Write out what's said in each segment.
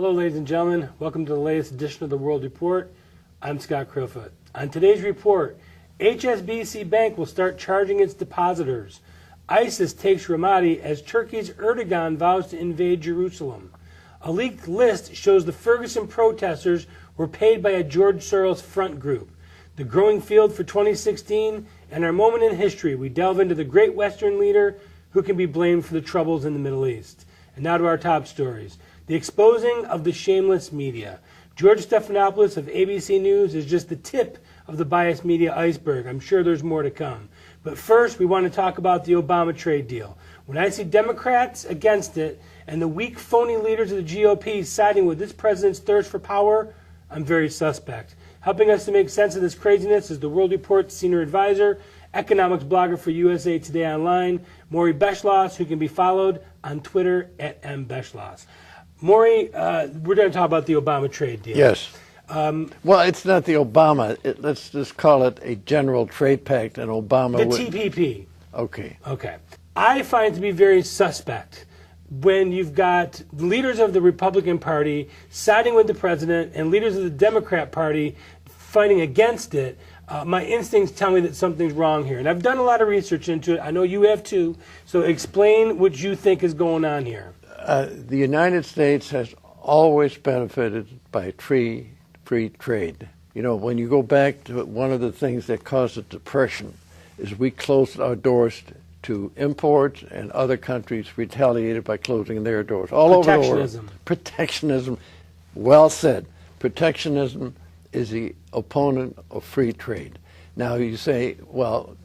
Hello, ladies and gentlemen. Welcome to the latest edition of the World Report. I'm Scott Crowfoot. On today's report, HSBC Bank will start charging its depositors. ISIS takes Ramadi as Turkey's Erdogan vows to invade Jerusalem. A leaked list shows the Ferguson protesters were paid by a George Soros front group. The growing field for 2016 and our moment in history, we delve into the great Western leader who can be blamed for the troubles in the Middle East. And now to our top stories. The exposing of the shameless media. George Stephanopoulos of ABC News is just the tip of the biased media iceberg. I'm sure there's more to come. But first, we want to talk about the Obama trade deal. When I see Democrats against it and the weak, phony leaders of the GOP siding with this president's thirst for power, I'm very suspect. Helping us to make sense of this craziness is the World Report's senior advisor, economics blogger for USA Today Online, Maury Beschloss, who can be followed on Twitter at @Beschloss. Maury, we're going to talk about the Obama trade deal. Yes. Well, it's not the Obama. Let's just call it a general trade pact, and Obama The TPP. Okay. Okay. I find it to be very suspect when you've got leaders of the Republican Party siding with the president and leaders of the Democrat Party fighting against it. My instincts tell me that something's wrong here. And I've done a lot of research into it. I know you have too. So explain what you think is going on here. The United States has always benefited by free trade. You know, when you go back to one of the things that caused the Depression is we closed our doors to imports, and other countries retaliated by closing their doors all over the world. Protectionism. Well said. Protectionism is the opponent of free trade. Now you say, well,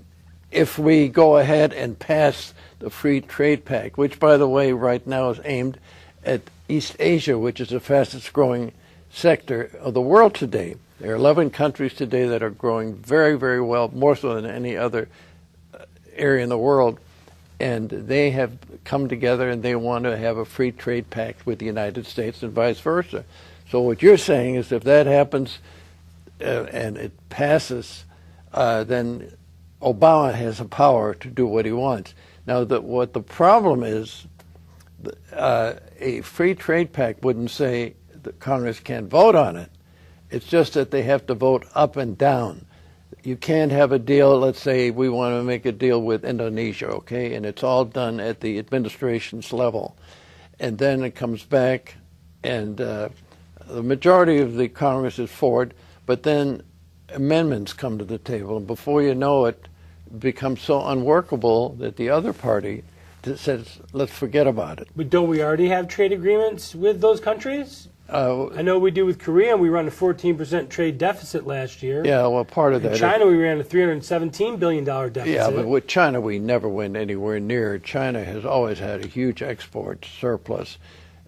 if we go ahead and pass the Free Trade Pact, which, by the way, right now is aimed at East Asia, which is the fastest growing sector of the world today. There are 11 countries today that are growing very, very well, more so than any other area in the world, and they have come together and they want to have a free trade pact with the United States and vice versa. So what you're saying is if that happens and it passes, then Obama has the power to do what he wants. Now, what the problem is, a free trade pact wouldn't say that Congress can't vote on it. It's just that they have to vote up and down. You can't have a deal, let's say we want to make a deal with Indonesia, okay, and it's all done at the administration's level. And then it comes back, and the majority of the Congress is for it, but then amendments come to the table, and before you know it, it becomes so unworkable that the other party says, let's forget about it. But don't we already have trade agreements with those countries? I know we do with Korea, and we run a 14% trade deficit last year. Yeah, well, part of that. In China, we ran a $317 billion deficit. Yeah, but with China, we never went anywhere near. China has always had a huge export surplus.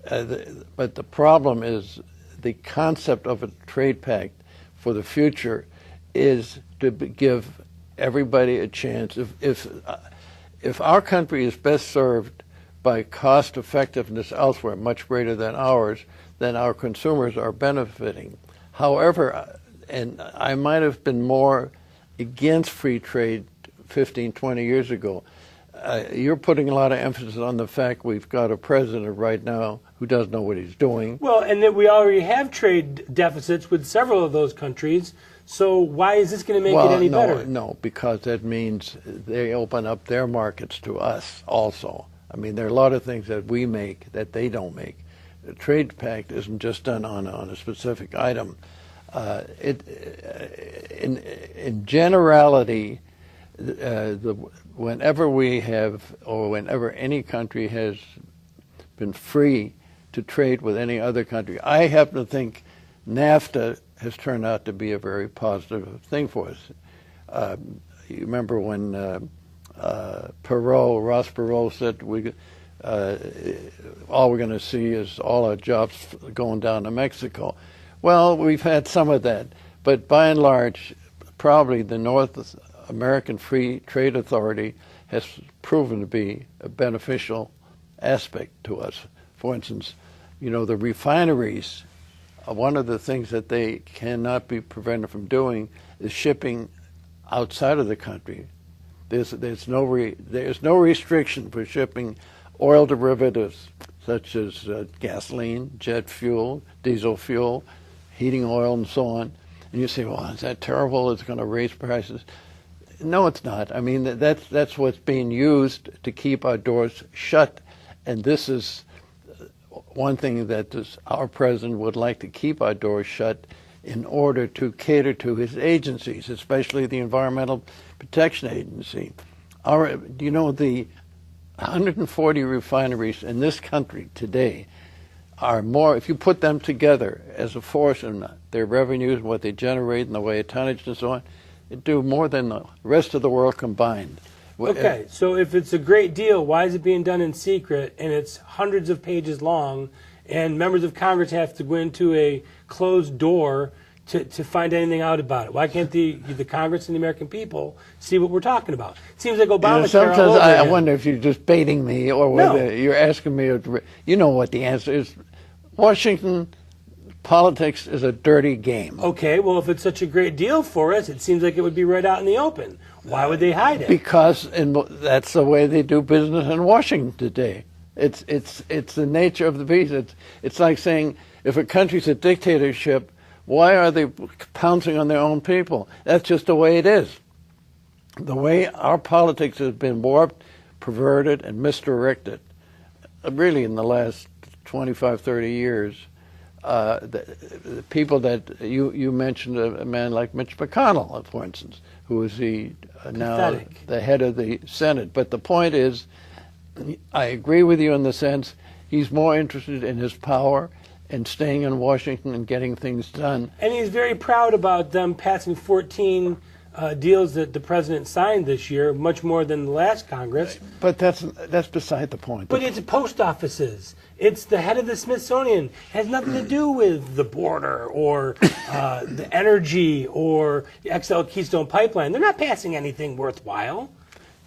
But the problem is the concept of a trade pact for the future is to give everybody a chance. If our country is best served by cost effectiveness elsewhere, much greater than ours, then our consumers are benefiting. However, and I might have been more against free trade 15, 20 years ago, you're putting a lot of emphasis on the fact we've got a president right now who doesn't know what he's doing. Well, and that we already have trade deficits with several of those countries, so why is this going to make it any better? No, because that means they open up their markets to us also. I mean, there are a lot of things that we make that they don't make. The trade pact isn't just done on a specific item. In generality, whenever we have, or whenever any country has been free to trade with any other country, I happen to think NAFTA has turned out to be a very positive thing for us. You remember when Ross Perot said all we're going to see is all our jobs going down to Mexico. Well, we've had some of that, but by and large, probably the North American Free Trade Authority has proven to be a beneficial aspect to us. For instance, you know, the refineries, one of the things that they cannot be prevented from doing is shipping outside of the country. There's no restriction for shipping oil derivatives, such as gasoline, jet fuel, diesel fuel, heating oil, and so on. And you say, well, is that terrible? It's going to raise prices. No, it's not. I mean, that's what's being used to keep our doors shut. And this is one thing that our president would like to keep our doors shut in order to cater to his agencies, especially the Environmental Protection Agency. You know, the 140 refineries in this country today are more, if you put them together as a force in their revenues, what they generate and the way of tonnage and so on, it do more than the rest of the world combined. Okay, so if it's a great deal, why is it being done in secret and it's hundreds of pages long and members of Congress have to go into a closed door to find anything out about it? Why can't the Congress and the American people see what we're talking about? It seems like Obamacare sometimes all over I again. wonder if you're just baiting me or whether you're asking me. You know what the answer is. Washington politics is a dirty game. Okay, well, if it's such a great deal for us, it seems like it would be right out in the open. Why would they hide it? Because that's the way they do business in Washington today. It's the nature of the beast. It's like saying if a country's a dictatorship, why are they pouncing on their own people? That's just the way it is. The way our politics has been warped, perverted, and misdirected, really in the last 25, 30 years. The people that you mentioned, a man like Mitch McConnell, for instance, who is now the head of the Senate. But the point is, I agree with you in the sense he's more interested in his power and staying in Washington and getting things done. And he's very proud about them passing 14 deals that the president signed this year, much more than the last Congress. But that's beside the point. But it's post offices. It's the head of the Smithsonian. It has nothing to do with the border or the energy or the XL Keystone Pipeline. They're not passing anything worthwhile.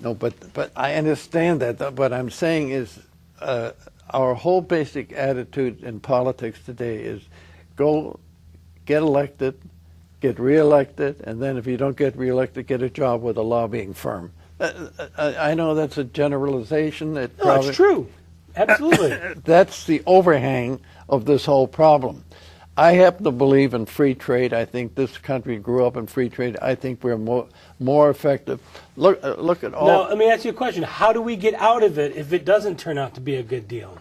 No, but I understand that. What I'm saying is our whole basic attitude in politics today is go get elected, get reelected, and then if you don't get reelected, get a job with a lobbying firm. I know that's a generalization. No, it's true. Absolutely. That's the overhang of this whole problem. I happen to believe in free trade. I think this country grew up in free trade. I think we're more effective. Look at all. Now, let me ask you a question. How do we get out of it if it doesn't turn out to be a good deal?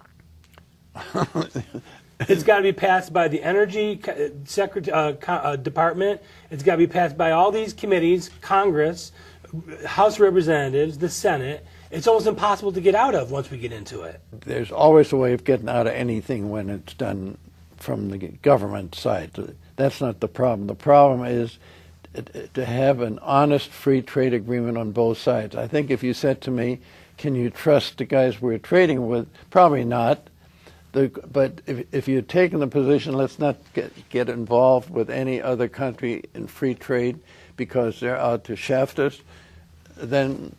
It's got to be passed by the Energy Department. It's got to be passed by all these committees, Congress, House of Representatives, the Senate. It's almost impossible to get out of once we get into it. There's always a way of getting out of anything when it's done from the government side. That's not the problem. The problem is to have an honest free trade agreement on both sides. I think if you said to me, can you trust the guys we're trading with? Probably not. But if you're taking the position, let's not get involved with any other country in free trade because they're out to shaft us, then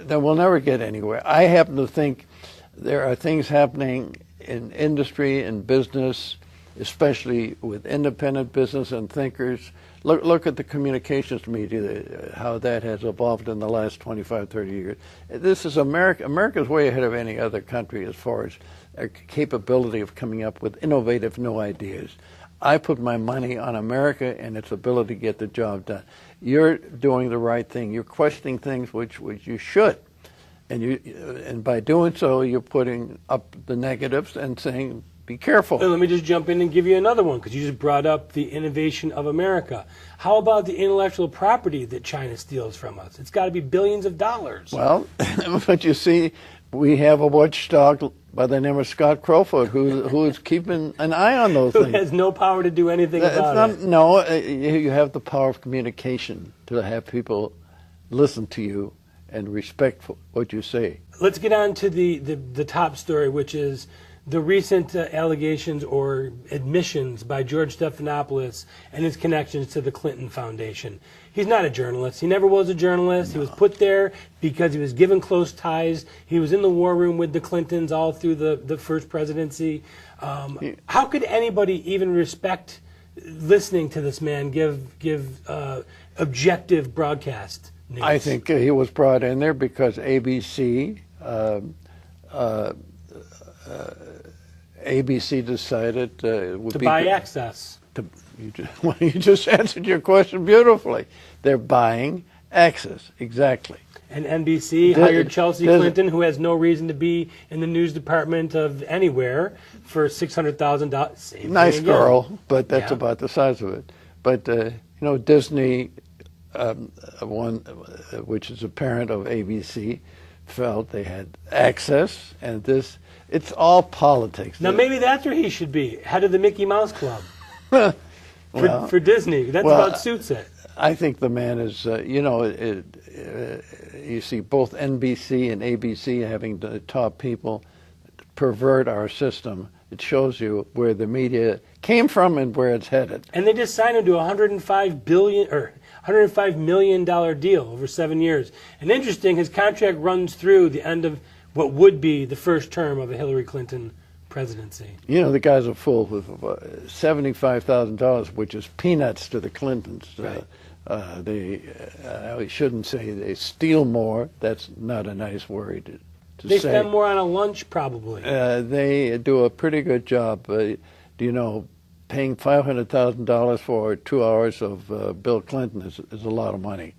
we'll never get anywhere. I happen to think there are things happening in industry and business, especially with independent business and thinkers. Look at the communications media, how that has evolved in the last 25, 30 years. This is America. America's way ahead of any other country as far as our capability of coming up with innovative new ideas. I put my money on America and its ability to get the job done. You're doing the right thing. You're questioning things which you should. And by doing so, you're putting up the negatives and saying, be careful. Let me just jump in and give you another one, because you just brought up the innovation of America. How about the intellectual property that China steals from us? It's got to be billions of dollars. Well, but you see, we have a watchdog by the name of Scott Crowfoot who is keeping an eye on those things. Who has no power to do anything about it. No, you have the power of communication to have people listen to you and respect what you say. Let's get on to the top story, which is the recent allegations or admissions by George Stephanopoulos and his connections to the Clinton Foundation. He's not a journalist. He never was a journalist. No. He was put there because he was given close ties. He was in the war room with the Clintons all through the first presidency. How could anybody even respect listening to this man give objective broadcast news? I think he was brought in there because ABC ABC decided it would To be buy good- access. well, you just answered your question beautifully. They're buying access, exactly. And NBC There- hired Chelsea there's- Clinton, who has no reason to be in the news department of anywhere, for $600,000. Nice girl, but that's Yeah. about the size of it. But Disney, which is a parent of ABC, felt they had access, and it's all politics. Now maybe that's where he should be, head of the Mickey Mouse Club Well, for Disney. That's well, about suits it. I think the man is, you see both NBC and ABC having the top people pervert our system. It shows you where the media came from and where it's headed. And they just signed him to a $105 million deal over 7 years. And interesting, his contract runs through the end of what would be the first term of a Hillary Clinton presidency. The guy's a fool with $75,000, which is peanuts to the Clintons. Right. We shouldn't say they steal more. That's not a nice word to They say. spend more on a lunch, probably. They do a pretty good job. Paying $500,000 for 2 hours of Bill Clinton is a lot of money.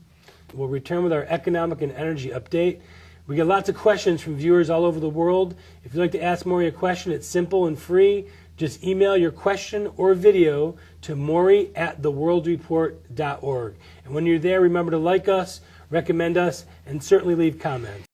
We'll return with our economic and energy update. We get lots of questions from viewers all over the world. If you'd like to ask Maury a question, it's simple and free. Just email your question or video to maury@theworldreport.org. And when you're there, remember to like us, recommend us, and certainly leave comments.